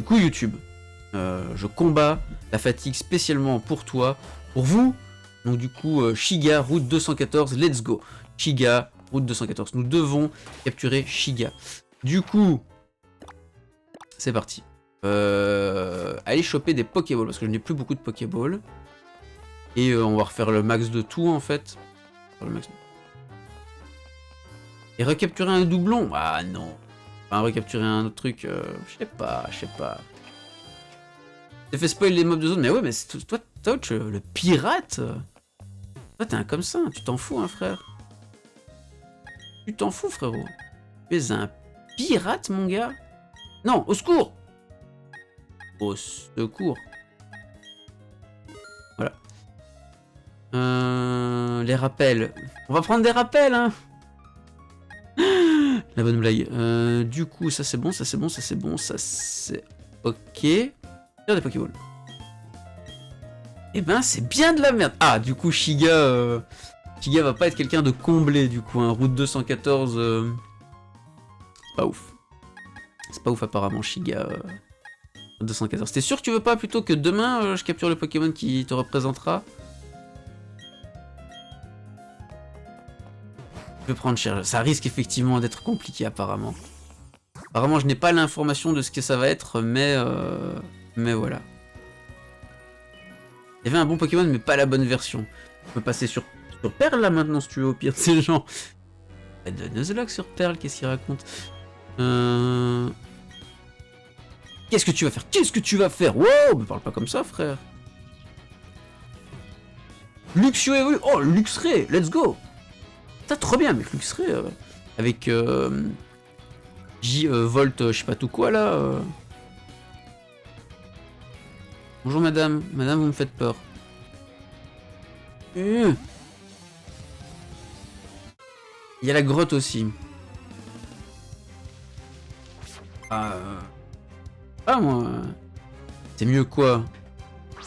coup, YouTube, je combats la fatigue spécialement pour toi, pour vous. Donc du coup, Shiga, route 214, let's go. Shiga, route 214. Nous devons capturer Shiga. Du coup, c'est parti. Aller choper des Pokéballs, parce que je n'ai plus beaucoup de Pokéballs. Et on va refaire le max de tout, en fait. Et recapturer un doublon. Ah non. Enfin, recapturer un autre truc, je sais pas. T'as fait spoil les mobs de zone, mais ouais, mais toi, Touch, le pirate. Toi, t'es un comme ça, tu t'en fous, hein, frère. Tu t'en fous, frérot. Tu es un pirate, mon gars. Non, au secours. Au secours. Voilà. Les rappels. On va prendre des rappels, hein. La bonne blague. Du coup, ça c'est bon, ça c'est bon, ça c'est bon, ça c'est... Ok. Faire des Pokéballs. Eh ben, c'est bien de la merde. Ah, du coup, Shiga... Shiga va pas être quelqu'un de comblé, du coup. Hein. Route 214... C'est pas ouf. C'est pas ouf, apparemment, Shiga... 214. T'es sûr que tu veux pas, plutôt que demain, je capture le Pokémon qui te représentera? Je vais prendre cher. Ça risque effectivement d'être compliqué, apparemment. Apparemment, je n'ai pas l'information de ce que ça va être, mais voilà. Il y avait un bon Pokémon, mais pas la bonne version. Je peux passer sur Perle, là, maintenant, si tu veux, au pire de ces gens. Nuzlocke sur Perle, qu'est-ce qu'il raconte? Qu'est-ce que tu vas faire? Qu'est-ce que tu vas faire? Wow, me parle pas comme ça, frère. Luxio évolue. Oh, Luxray, let's go. T'as trop bien, mec, Luxray. Avec Volt, je sais pas tout quoi, là. Bonjour, madame. Madame, vous me faites peur. Il y a la grotte aussi. Ah, moi. C'est mieux quoi?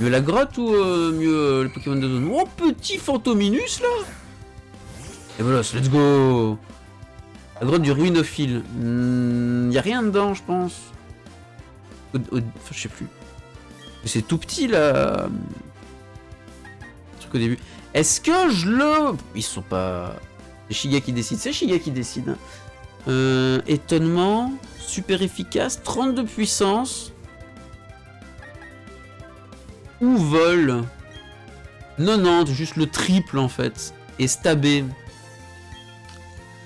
Mieux la grotte ou mieux le Pokémon de zone? Oh, petit Fantominus là! Et voilà, let's go! La grotte du Ruinophile. Y a rien dedans, je pense. Enfin, je sais plus. C'est tout petit là. Truc au début. Est-ce que je le. Ils sont pas. C'est Shiga qui décide. C'est Shiga qui décide. Étonnement. Super efficace. 32 puissance. Ou vol. 90, juste le triple en fait. Et stabé.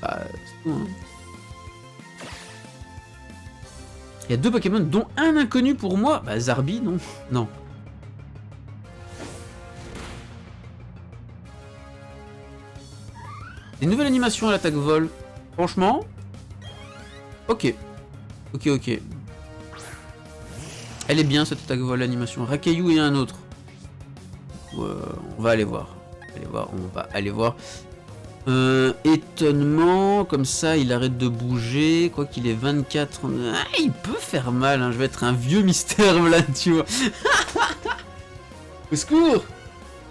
Bah, c'est tout, hein. Il y a deux Pokémon, dont un inconnu pour moi. Bah, Zarbi, non. Non. Une nouvelle animation à l'attaque vol. Franchement. Ok. Ok. Elle est bien cette attaque vol animation. Rakayu et un autre. On va aller voir. On va aller voir. Étonnement, comme ça il arrête de bouger, quoi qu'il est 24. Ah, il peut faire mal, hein. Je vais être un vieux mystère là, tu vois. Au secours.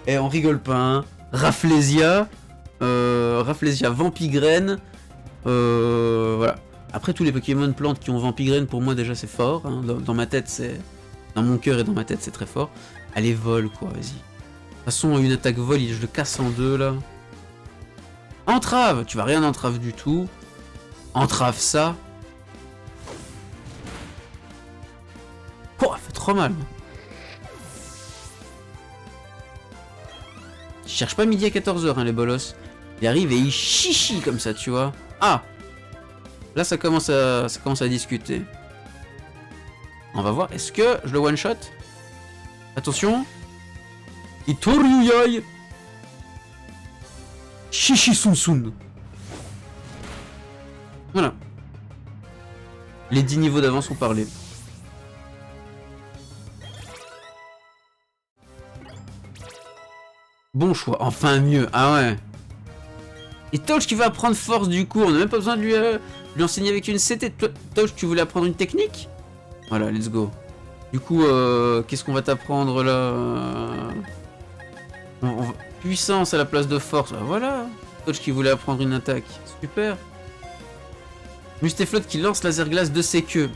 Et on rigole pas, hein. Rafflesia, Vampigraine, voilà. Après tous les Pokémon plantes qui ont Vampigraine, pour moi déjà c'est fort, hein. Dans ma tête c'est... Dans mon cœur et dans ma tête c'est très fort. Allez, vol quoi, vas-y. De toute façon, une attaque vol, je le casse en deux là. Entrave! Tu vas rien entrave du tout. Entrave ça. Oh, ça fait trop mal. Je cherche pas midi à 14h, hein, les bolos. Il arrive et il chichi comme ça, tu vois. Ah! Là, ça commence à discuter. On va voir. Est-ce que je le one-shot? Attention. Itoryuyai. Chichi Sun Sun. Voilà. Les 10 niveaux d'avance ont parlé. Bon choix. Enfin mieux. Ah ouais. Et Touch qui va apprendre force du coup. On n'a même pas besoin de lui enseigner avec une CT. Touch, tu voulais apprendre une technique? Voilà, let's go. Du coup, qu'est-ce qu'on va t'apprendre là? Puissance à la place de force. Bah, voilà. Touch qui voulait apprendre une attaque. Super. Mustaflot qui lance laser glace de ses queues.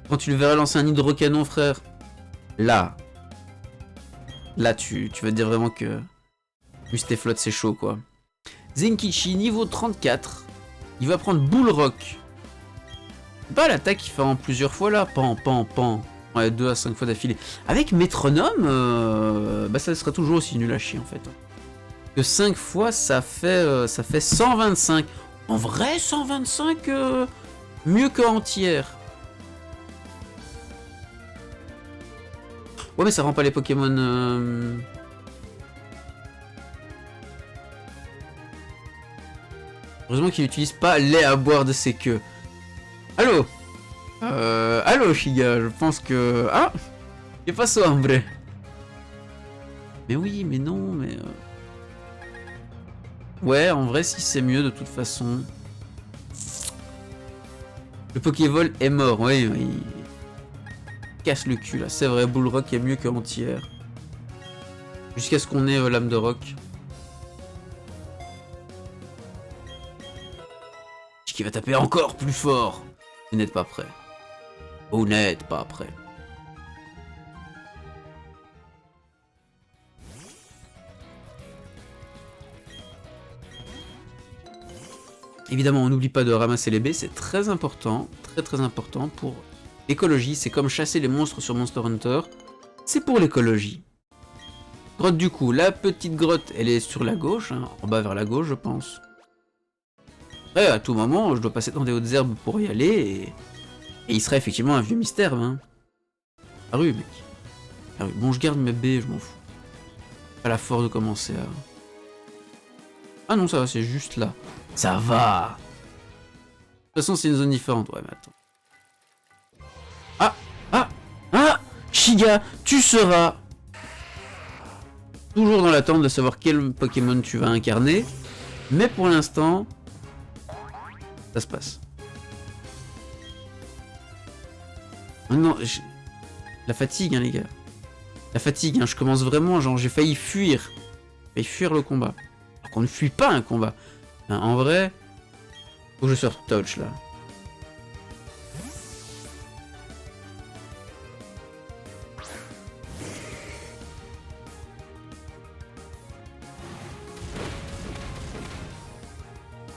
Quand tu le verras lancer un hydrocanon, frère, là, tu vas te dire vraiment que Mustéflotte, c'est chaud, quoi. Zenkichi, niveau 34. Il va prendre Bull Rock. C'est pas l'attaque qu'il fait en plusieurs fois, là. Pan, pan, pan. Ouais, 2 à 5 fois d'affilée. Avec métronome, bah ça serait toujours aussi nul à chier, en fait. Que 5 fois, ça fait 125. En vrai, 125, mieux que entière. Ouais, mais ça rend pas les Pokémon... Heureusement qu'il n'utilise pas lait à boire de ses queues. Allô allô, Shiga, je pense que... Ah, qu'est pas ça, en vrai. Mais oui, mais non, mais... Ouais, en vrai, si c'est mieux, de toute façon. Le Pokévol est mort, oui, oui. Casse le cul, là. C'est vrai, Bull Rock est mieux que entière. Jusqu'à ce qu'on ait Lame de Rock. Qui va taper encore plus fort. Vous n'êtes pas prêt. Vous n'êtes pas prêt. Évidemment, on n'oublie pas de ramasser les baies, c'est très important, très important pour l'écologie. C'est comme chasser les monstres sur Monster Hunter, c'est pour l'écologie. Grotte du coup, la petite grotte, elle est sur la gauche, hein, en bas vers la gauche, je pense. Après, à tout moment, je dois passer dans des hautes herbes pour y aller, et il serait effectivement un vieux mystère, hein. Ah oui, mec. Ah oui. Bon, je garde mes baies, je m'en fous. Pas la force de commencer à... Ah non, ça va, c'est juste là. Ça va. De toute façon, c'est une zone différente. Ouais, mais attends. Ah, ah, ah, Shiga, tu seras toujours dans l'attente de savoir quel Pokémon tu vas incarner. Mais pour l'instant, ça se passe. Oh non, la fatigue, hein, les gars. La fatigue, hein, je commence vraiment, genre, j'ai failli fuir. J'ai failli fuir le combat. Alors qu'on ne fuit pas un combat. Hein, en vrai, faut que je sorte touch, là.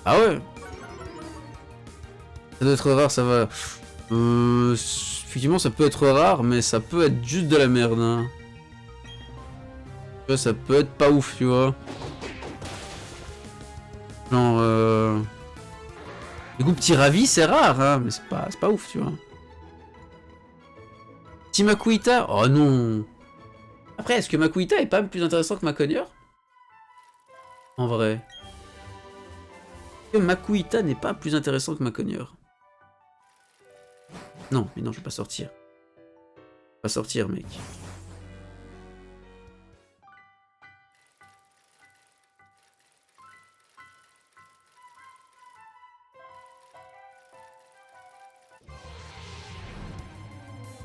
Ah ouais. Ça doit être rare, ça va. Effectivement, ça peut être rare, mais ça peut être juste de la merde, hein. Tu vois, ça peut être pas ouf, tu vois. Genre, du coup, petit ravi, c'est rare, hein, mais c'est pas ouf, tu vois. Petit Makuhita, oh non. Après, est-ce que Makuhita est pas plus intéressant que Maconieur? En vrai. Est-ce que Makuhita n'est pas plus intéressant que Maconieur? Non, mais non, je vais pas sortir. Pas sortir, mec.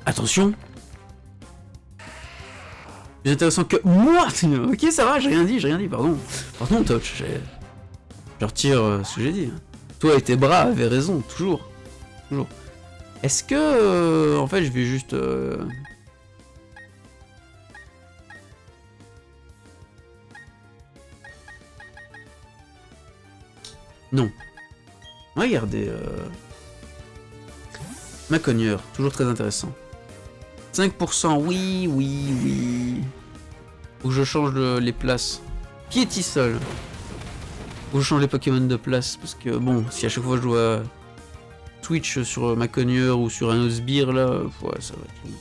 Attention. Plus intéressant que moi. Ok, ça va, j'ai rien dit, pardon. Pardon, Touch, je retire ce que j'ai dit. Toi et tes bras avaient raison, toujours. Toujours. Est-ce que... en fait, je vais juste... Non. Regardez. Maconieur, toujours très intéressant. 5%, oui, oui, oui. Faut que je change les places. Piétisol. Faut que je change les Pokémon de place. Parce que, bon, si à chaque fois je dois switch sur Maconieur ou sur un autre sbire, là, ouais, ça va être long.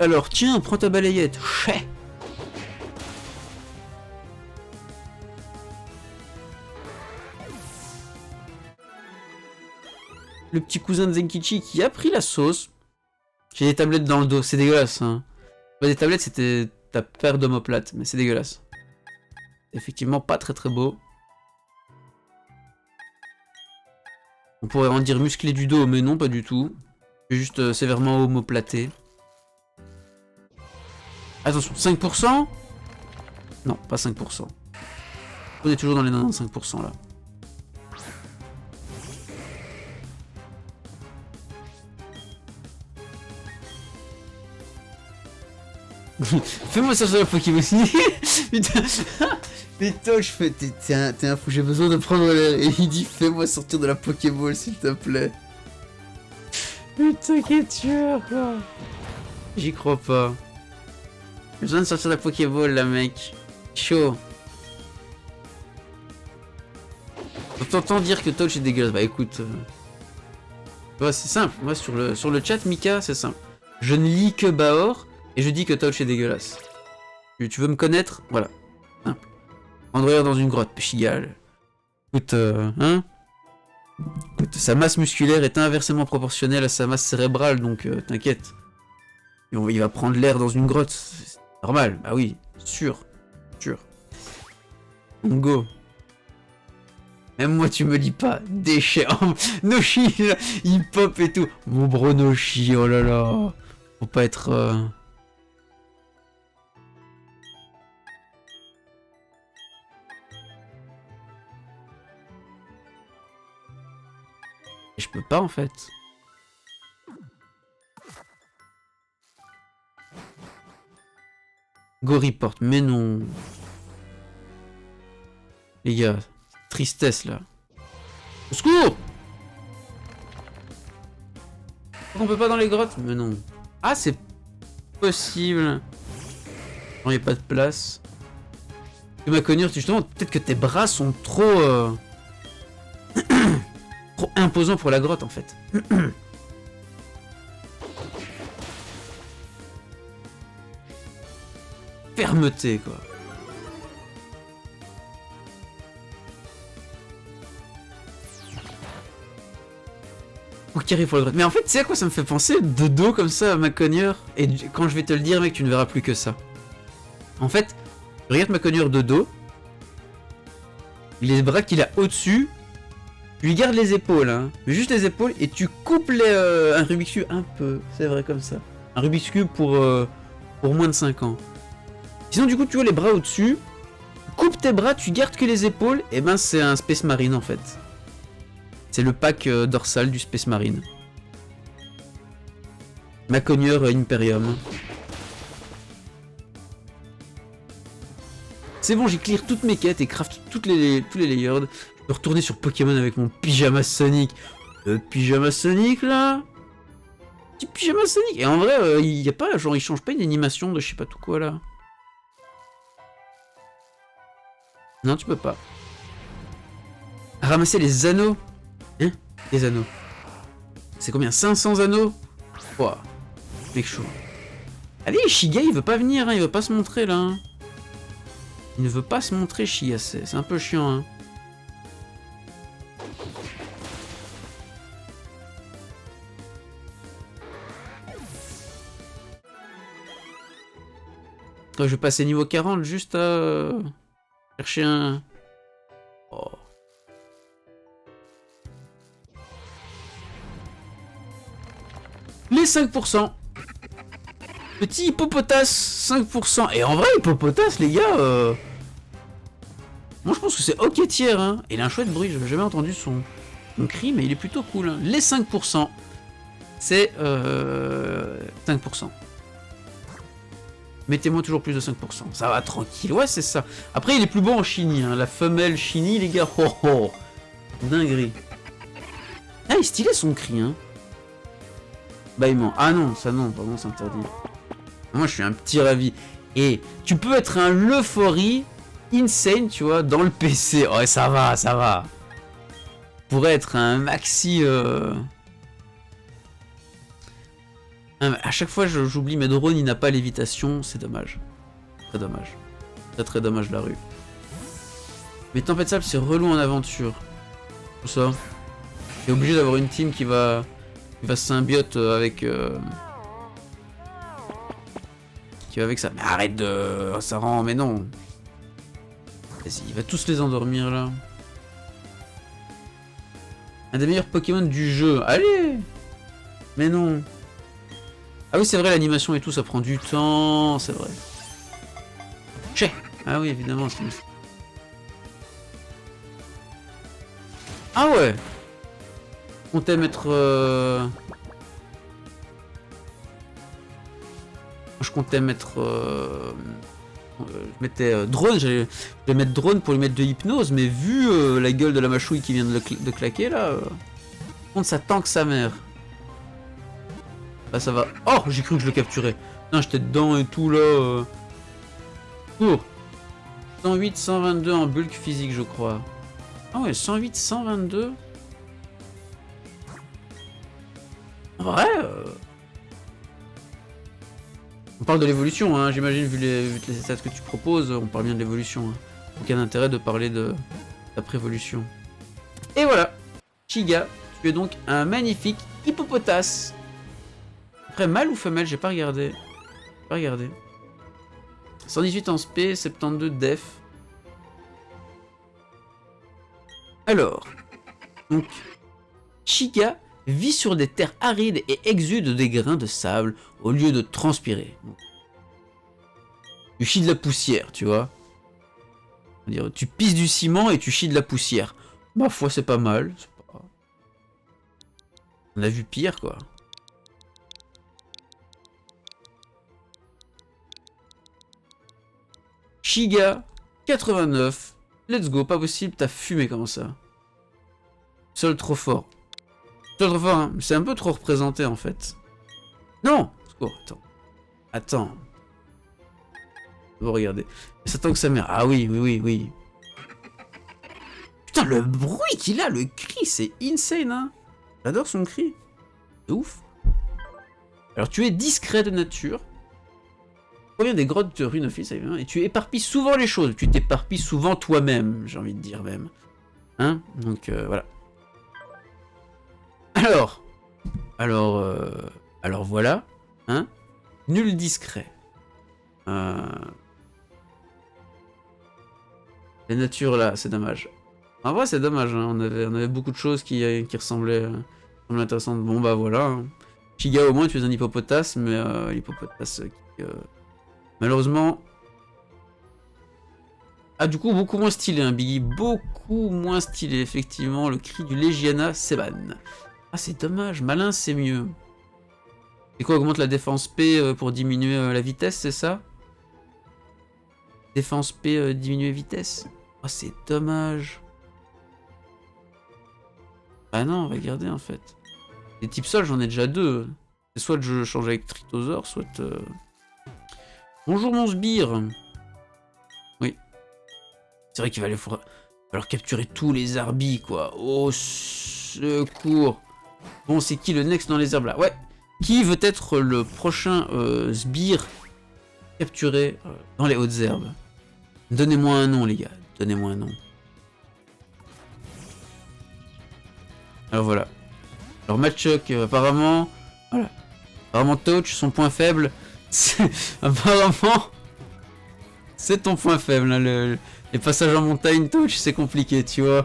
Alors, tiens, prends ta balayette. Chais. Le petit cousin de Zenkichi qui a pris la sauce. J'ai des tablettes dans le dos, c'est dégueulasse, hein. Pas des tablettes, c'était ta paire d'omoplates, mais c'est dégueulasse. Effectivement, pas très très beau. On pourrait en dire musclé du dos, mais non, pas du tout. C'est juste sévèrement omoplaté. Attention, 5%? Non, pas 5%. On est toujours dans les 95% là. Fais-moi sortir la Pokéball. Putain. Mais Touch, t'es un fou, j'ai besoin de prendre l'air. Et il dit fais-moi sortir de la Pokéball s'il te plaît. Putain, quel tueur quoi. J'y crois pas. J'ai besoin de sortir de la Pokéball là mec. Chaud. T'entends dire que Touch est dégueulasse. Bah écoute. Ouais, c'est simple. Moi sur le chat Mika c'est simple. Je ne lis que Baor et je dis que Touch est dégueulasse. Tu veux me connaître? Voilà. Simple. Android dans une grotte, Chigal. Écoute, hein? Écoute, sa masse musculaire est inversement proportionnelle à sa masse cérébrale, donc t'inquiète. Il va prendre l'air dans une grotte, c'est normal, bah oui, sûr. On go. Même moi tu me lis pas, déchet. Noshi, il pop et tout. Mon bro Noshi, oh là là. Faut pas être... Je peux pas en fait. Go report, mais non. Les gars, tristesse là. Au secours! On peut pas dans les grottes? Mais non. Ah, c'est possible. Non, y a pas de place. Tu m'as connu, justement, peut-être que tes bras sont trop... trop imposants pour la grotte en fait. Fermeté quoi. Pour qu'il arrive pour la grotte. Mais en fait, tu sais à quoi ça me fait penser? De dos comme ça à Maconieur. Et quand je vais te le dire, mec, tu ne verras plus que ça. En fait, regarde Maconieur de dos. Les bras qu'il a au-dessus. Tu lui gardes les épaules, hein. Mais juste les épaules. Et tu coupes un Rubik's Cube un peu. C'est vrai comme ça. Un Rubik's Cube pour moins de 5 ans. Sinon, du coup, tu vois les bras au-dessus. Coupe tes bras, tu gardes que les épaules. Et ben, c'est un Space Marine en fait. C'est le pack dorsal du Space Marine. Maconieur Imperium. C'est bon, j'ai clear toutes mes quêtes et craft tous les layers. Je peux retourner sur Pokémon avec mon pyjama Sonic. Le pyjama Sonic là. Petit pyjama Sonic. Et en vrai, il y a pas, genre, il change pas une animation de je sais pas tout quoi là. Non, tu peux pas. Ramasser les anneaux. Hein? Les anneaux. C'est combien? 500 anneaux? Ouah. Mec chaud. Allez, Shiga, il veut pas venir, hein, il veut pas se montrer là. Hein. Il ne veut pas se montrer, Shiga, c'est un peu chiant. Hein. Je vais passer niveau 40 juste à chercher un... Oh. Les 5%. Petit hippopotas, 5%. Et en vrai, hippopotas, les gars... Moi, je pense que c'est ok tiers. Hein. Il a un chouette bruit, j'avais jamais entendu son cri, mais il est plutôt cool. Hein. Les 5%. C'est 5%. Mettez-moi toujours plus de 5%. Ça va, tranquille. Ouais, c'est ça. Après, il est plus bon en shiny. Hein. La femelle shiny, les gars. Oh, oh. Dinguerie. Ah, il est stylé son cri. Hein. Bâillement. Ah non, ça non. Pardon, c'est interdit. Moi, je suis un petit ravi. Et tu peux être un euphorie insane, tu vois, dans le PC. Ouais, ça va, ça va. Pourrait être un maxi... À chaque fois, j'oublie mes drones, il n'a pas lévitation, c'est dommage. Très dommage. Très très dommage la rue. Mais Tempête Sable, c'est relou en aventure. Tout ça. T'es obligé d'avoir une team qui va symbiote avec... Qui va avec ça. Mais arrête de... Ça rend... Mais non. Vas-y, il va tous les endormir là. Un des meilleurs Pokémon du jeu. Allez. Mais non. Ah oui, c'est vrai, l'animation et tout, ça prend du temps, c'est vrai. Che. Ah oui, évidemment. Ah ouais. On t'aime être... je comptais mettre... je mettais drone, je vais mettre drone pour lui mettre de hypnose, mais vu la gueule de la machouille qui vient de claquer là, par contre ça tank sa mère. Là ça va. Oh, j'ai cru que je le capturais. Non, j'étais dedans et tout là. Pour 108, 122 en bulk physique, je crois. Ah ouais, 108, 122. En vrai, on parle de l'évolution, hein, j'imagine, vu les stats que tu proposes, on parle bien de l'évolution. Hein. Aucun intérêt de parler de la prévolution. Et voilà, Chiga, tu es donc un magnifique hippopotas. Après, mâle ou femelle, j'ai pas regardé. 118 en SP, 72 def. Alors, donc, Chiga vit sur des terres arides et exude des grains de sable au lieu de transpirer. Tu chies de la poussière, tu vois. C'est-à-dire, tu pisses du ciment et tu chies de la poussière. Ma foi, c'est pas mal. Pas... On a vu pire, quoi. Chiga, 89. Let's go, pas possible, t'as fumé comment ça. Seul trop fort. Seul trop fort, hein. C'est un peu trop représenté en fait. Non. Oh, attends. Bon, regardez. Ça tend que sa mère. Ah oui. Putain, le bruit qu'il a, le cri, c'est insane, hein. J'adore son cri. C'est ouf. Alors, tu es discret de nature. Tu proviens des grottes de Runofis, et tu éparpilles souvent les choses. Tu t'éparpilles souvent toi-même, j'ai envie de dire même. Hein. Donc, voilà. Alors voilà, hein, nul discret. La nature là, c'est dommage. En vrai, c'est dommage, hein. On avait beaucoup de choses qui ressemblaient intéressantes. Bon bah voilà. Hein. Chiga, au moins tu es un hippopotas, mais l'hippopotas qui malheureusement du coup beaucoup moins stylé, hein, Biggie, beaucoup moins stylé effectivement. Le cri du Legiana Seban. Ah, c'est dommage, malin c'est mieux. Et quoi, augmente la défense P pour diminuer la vitesse, c'est ça? Défense P, diminuer vitesse. Ah, c'est dommage. Ah non, regardez en fait. Les types sol, j'en ai déjà deux. Soit je change avec Tritosaur, soit... Bonjour mon sbire. Oui. C'est vrai qu'il va falloir capturer tous les arbis, quoi. Au secours. Bon, c'est qui le next dans les herbes là? Ouais. Qui veut être le prochain sbire capturé dans les hautes herbes? Donnez-moi un nom, les gars. Donnez-moi un nom. Alors voilà. Alors Machoc, apparemment... Voilà. Apparemment Touch, son point faible... Apparemment... C'est ton point faible, hein, les passages en montagne, Touch, c'est compliqué, tu vois.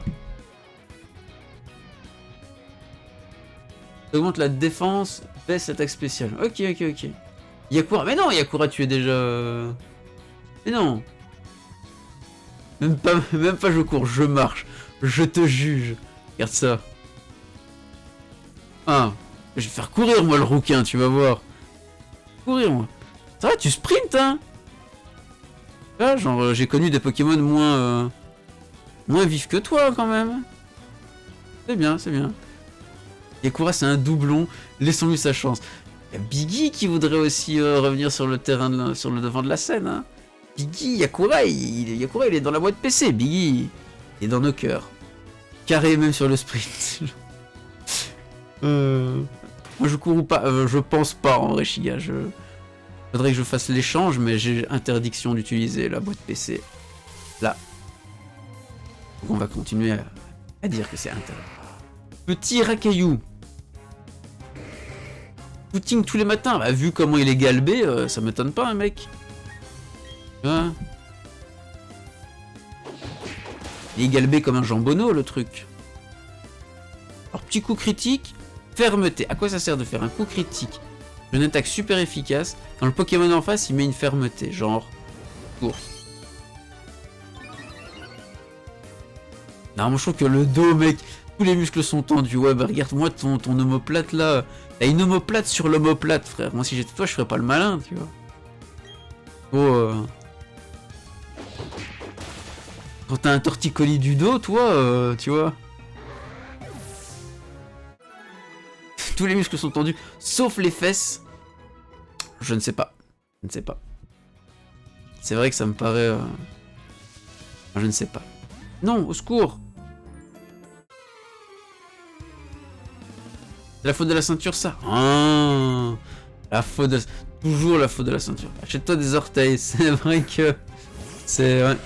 Augmente la défense, baisse l'attaque spéciale. Ok. Yakura, mais non, Yakura, tu es déjà... Mais non. Même pas je cours, je marche. Je te juge. Regarde ça. Ah, je vais faire courir moi le rouquin, tu vas voir. Courir moi. Ça va, tu sprintes, hein. Là, genre, j'ai connu des Pokémon moins vifs que toi, quand même. C'est bien. Yakura, c'est un doublon. Laissons-lui sa chance. Il y a Biggie qui voudrait aussi revenir sur le terrain, sur le devant de la scène. Hein. Biggie, Yakura, il est dans la boîte PC. Biggie, il est dans nos cœurs. Carré même sur le sprint. Moi, je cours ou pas je pense pas, en vrai, Chiga. Faudrait que je fasse l'échange, mais j'ai interdiction d'utiliser la boîte PC. Là. Donc on va continuer à dire que c'est interdit. Petit racaillou. Footing tous les matins. Bah, vu comment il est galbé, ça m'étonne pas, un mec. Hein, il est galbé comme un jambonneau, le truc. Alors, petit coup critique. Fermeté. À quoi ça sert de faire un coup critique? Une attaque super efficace. Quand le Pokémon en face, il met une fermeté. Genre... course. Non, moi je trouve que le dos, mec... Tous les muscles sont tendus. Ouais, bah regarde-moi ton omoplate là. T'as une omoplate sur l'omoplate, frère. Moi, si j'étais toi, je ferais pas le malin, tu vois. Oh, quand t'as un torticolis du dos, toi, tu vois. Tous les muscles sont tendus, sauf les fesses. Je ne sais pas. Je ne sais pas. C'est vrai que ça me paraît... Je ne sais pas. Non, au secours! C'est la faute de la ceinture, ça? Ah, la faute de... Toujours la faute de la ceinture. Achète-toi des orteils, c'est vrai que... C'est... Ouais.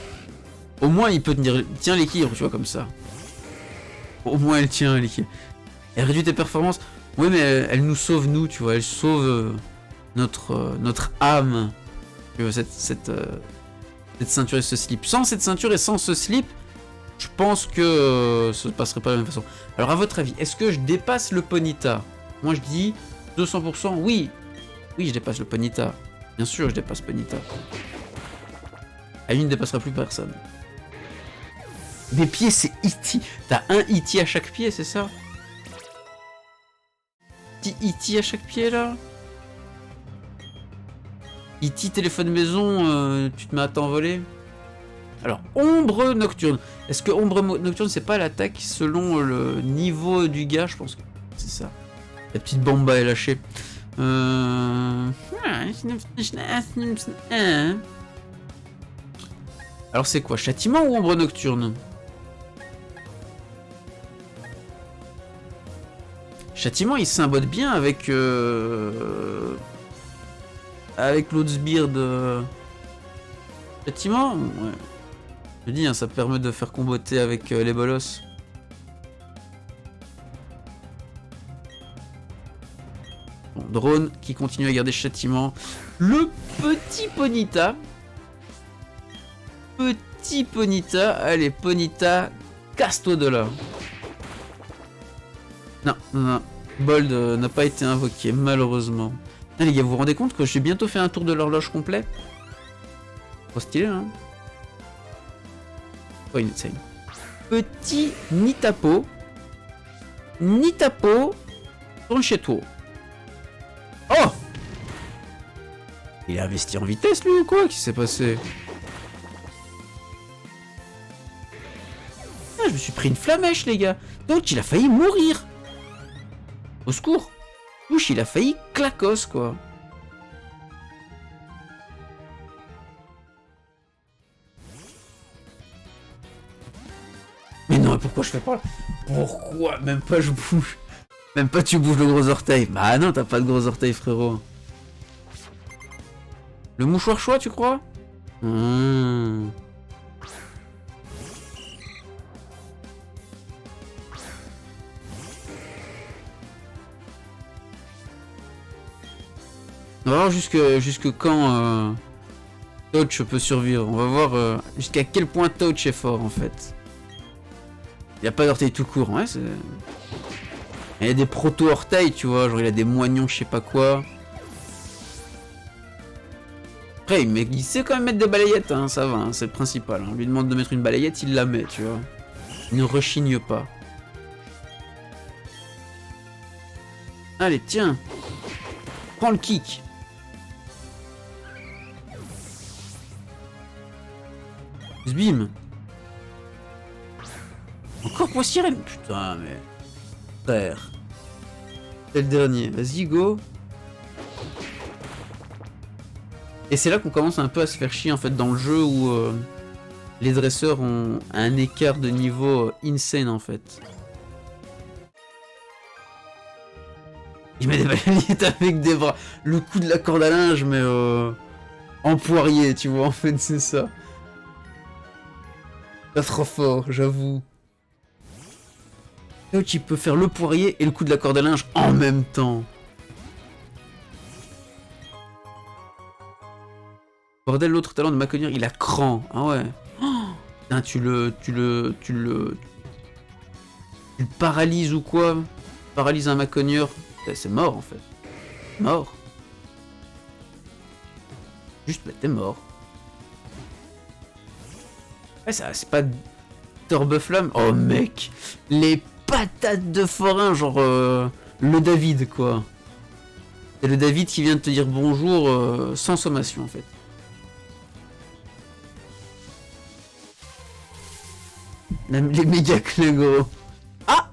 Au moins, il peut tenir... Tiens l'équilibre, tu vois, comme ça. Au moins, elle tient l'équilibre. Elle réduit tes performances. Oui, mais elle nous sauve, nous, tu vois. Elle sauve notre âme. Tu vois, cette ceinture et ce slip. Sans cette ceinture et sans ce slip, je pense que ça ne passerait pas de la même façon. Alors, à votre avis, est-ce que je dépasse le Ponyta? Moi, je dis 200%. Oui. Oui, je dépasse le Ponyta. Bien sûr, je dépasse Ponyta. Aline ne dépassera plus personne. Mes pieds, c'est E.T. T'as un E.T. à chaque pied, c'est ça? Petit E.T. à chaque pied, là? E.T. téléphone maison, tu te mets à t'envoler? Alors, ombre nocturne. Est-ce que ombre nocturne, c'est pas l'attaque selon le niveau du gars? Je pense que c'est ça. La petite bomba est lâchée. Alors, c'est quoi? Châtiment ou ombre nocturne? Châtiment, il s'imbote bien avec... avec l'autre sbire. Châtiment, ouais. Je dis, hein, ça permet de faire comboter avec les bolosses. Bon, drone qui continue à garder châtiment. Le petit Ponyta. Petit Ponyta. Allez, Ponyta, casse-toi de là. Non, non, non. Bold n'a pas été invoqué, malheureusement. Ah, les gars, vous vous rendez compte que j'ai bientôt fait un tour de l'horloge complet? Trop stylé, hein? Oh, insane. Petit Nitapo. Nitapo, tourne chez toi. Oh! Il a investi en vitesse, lui, ou quoi? Qu'est-ce qui s'est passé? Ah, je me suis pris une flamèche, les gars. Donc, il a failli mourir. Au secours. Ouch, il a failli clacos, quoi. Mais non, pourquoi je fais pas là? Pourquoi? Même pas je bouge. Même pas tu bouges le gros orteil. Bah non, t'as pas de gros orteil, frérot. Le mouchoir choix, tu crois? On va voir jusque quand Touch peut survivre. On va voir jusqu'à quel point Touch est fort, en fait. Il a pas d'orteil tout court, ouais, c'est... Il y a des proto-orteils, tu vois, genre il a des moignons, je sais pas quoi. Après, il sait quand même mettre des balayettes, hein, ça va, hein, c'est le principal. Hein. On lui demande de mettre une balayette, il la met, tu vois. Il ne rechigne pas. Allez, tiens. Prends le kick. Zbim. Encore pour sirène. Putain, mais... Frère. C'est le dernier. Vas-y, go. Et c'est là qu'on commence un peu à se faire chier, en fait, dans le jeu où les dresseurs ont un écart de niveau insane, en fait. Il met des balayettes avec des bras. Le coup de la corde à linge, mais en poirier, tu vois, en fait, c'est ça. Pas trop fort, j'avoue. Touch, il peut faire le poirier et le coup de la corde à linge en même temps. Bordel, l'autre talent de Maconier, il a cran. Ah ouais. Oh, putain, tu le paralyses ou quoi? Paralyse un Maconier. C'est mort en fait. Mort. Juste, bah, t'es mort. Ouais, ça, c'est pas Turbo-Flamme. Oh mec, les patates de forain, genre le David quoi. C'est le David qui vient de te dire bonjour sans sommation en fait. Les méga Klego. Ah.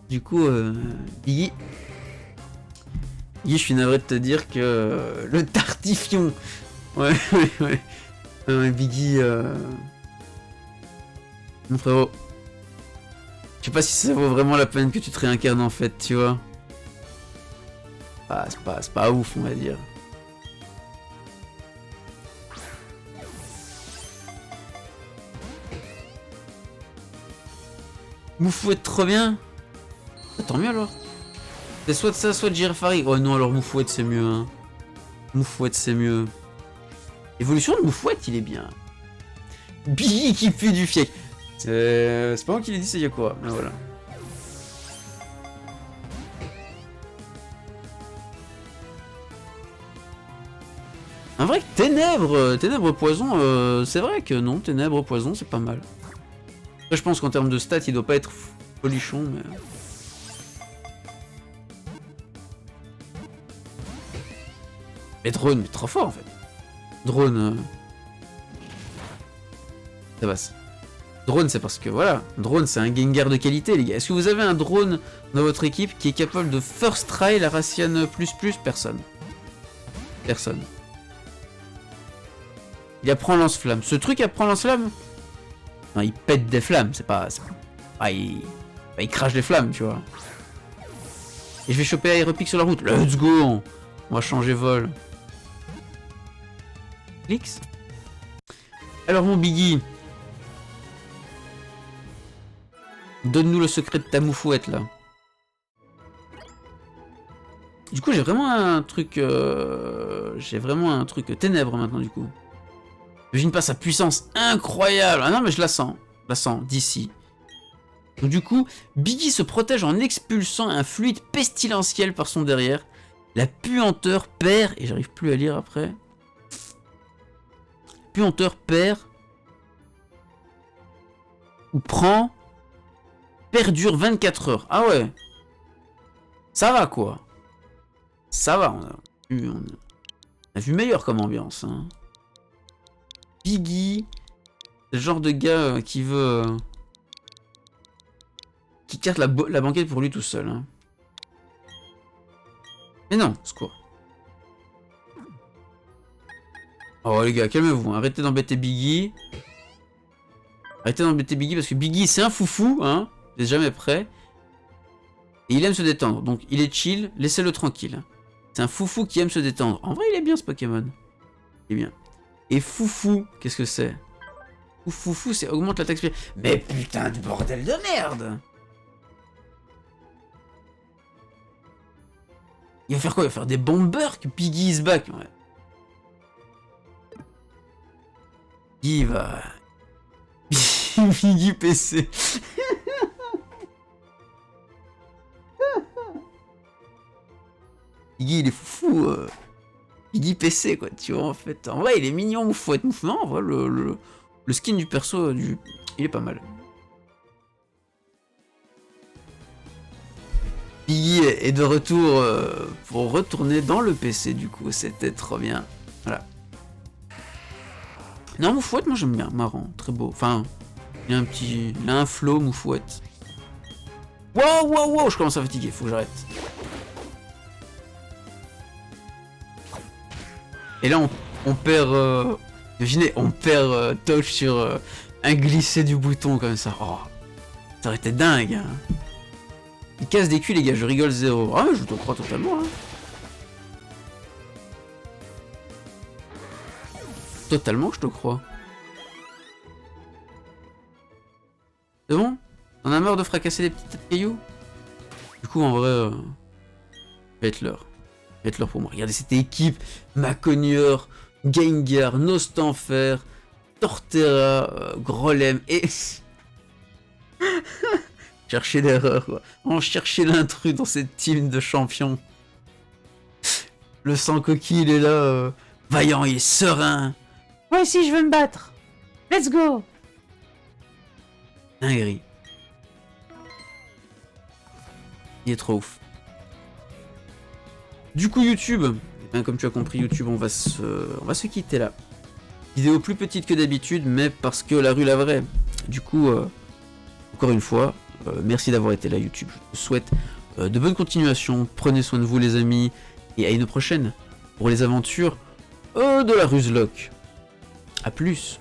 Du coup, Biggie, je suis navré de te dire que le Tartifion. Ouais, ouais, ouais. Biggie, mon frérot. Je sais pas si ça vaut vraiment la peine que tu te réincarnes en fait, tu vois. Ah, c'est pas ouf, on va dire. Moufouette trop bien. Ah, tant mieux alors. C'est soit de ça, soit de Girafari. Oh non, alors Moufouette c'est mieux. Hein. Moufouette c'est mieux. Évolution de Moufouette, il est bien. Biggie qui pue du fiec. C'est pas moi qui l'ai dit, c'est Yakura. Mais voilà. Un vrai Ténèbres Poison, c'est vrai que non, Ténèbres Poison, c'est pas mal. Après, je pense qu'en termes de stats, il doit pas être folichon, mais... Mais Drone, mais trop fort en fait. Drone... Ça passe. Drone, c'est parce que voilà, Drone, c'est un Gengar de qualité, les gars. Est-ce que vous avez un drone dans votre équipe qui est capable de first try la Racian plus? Personne. Personne. Il apprend lance-flamme. Ce truc apprend lance-flamme? Non, il pète des flammes, c'est pas... il crache des flammes, tu vois. Et je vais choper Aéropic sur la route. Let's go. On va changer vol. Clix. Alors mon Biggie. Donne-nous le secret de ta moufouette, là. Du coup, j'ai vraiment un truc... ténèbres, maintenant, du coup. Imagine pas sa puissance incroyable. Ah non, mais je la sens. Je la sens, d'ici. Donc du coup, Biggie se protège en expulsant un fluide pestilentiel par son derrière. La puanteur perd... Et j'arrive plus à lire après. Puanteur perd... Ou prend... Perdure 24 heures. Ah ouais. Ça va, quoi. Ça va, on a vu meilleur comme ambiance. Hein. Biggie, c'est le genre de gars qui veut... qui carte la banquette pour lui tout seul. Hein. Mais non, secours. Oh les gars, calmez-vous, hein. Arrêtez d'embêter Biggie. Arrêtez d'embêter Biggie parce que Biggie c'est un foufou, hein. Il est jamais prêt. Et il aime se détendre, donc il est chill, laissez-le tranquille. C'est un foufou qui aime se détendre. En vrai, il est bien ce Pokémon. Il est bien. Et foufou, qu'est-ce que c'est? Foufou, c'est augmente l'attaque spéciale. Mais putain de bordel de merde! Il va faire quoi? Il va faire des bombers que Biggie is back. Ouais. Il va... Biggie PC. Biggie, il est fou. Biggie PC, quoi, tu vois, en fait. En vrai, il est mignon, Moufouette. Non, en vrai, le skin du perso, il est pas mal. Biggie est de retour pour retourner dans le PC, du coup. C'était trop bien. Voilà. Non, Moufouette, moi, j'aime bien. Marrant, très beau. Enfin, il a un petit... Il a un flow, Moufouette. Wow, je commence à fatiguer, faut que j'arrête. Et là, on perd... imaginez, on perd touch sur un glissé du bouton comme ça. Oh, ça aurait été dingue. Hein. Il casse des culs, les gars, je rigole zéro. Ah, mais je te crois totalement. Hein. Totalement, je te crois. C'est bon? On a marre de fracasser les petites têtes de cailloux? Du coup, en vrai, va être l'heure. Va être l'heure pour moi. Regardez cette équipe. Maconieur, Gengar, Nostanfer, Torterra, Grolem et... Chercher l'erreur, quoi. On cherchait l'intrus dans cette team de champions. Le sang coquille, il est là. Vaillant, il est serein. Moi aussi, je veux me battre. Let's go. Dinguerie. Il est trop ouf. Du coup, YouTube, comme tu as compris, YouTube, on va se quitter là. Vidéo plus petite que d'habitude, mais parce que la rue la vraie. Du coup, encore une fois, merci d'avoir été là YouTube. Je vous souhaite de bonnes continuations. Prenez soin de vous les amis. Et à une prochaine pour les aventures de la Ruslock. A plus.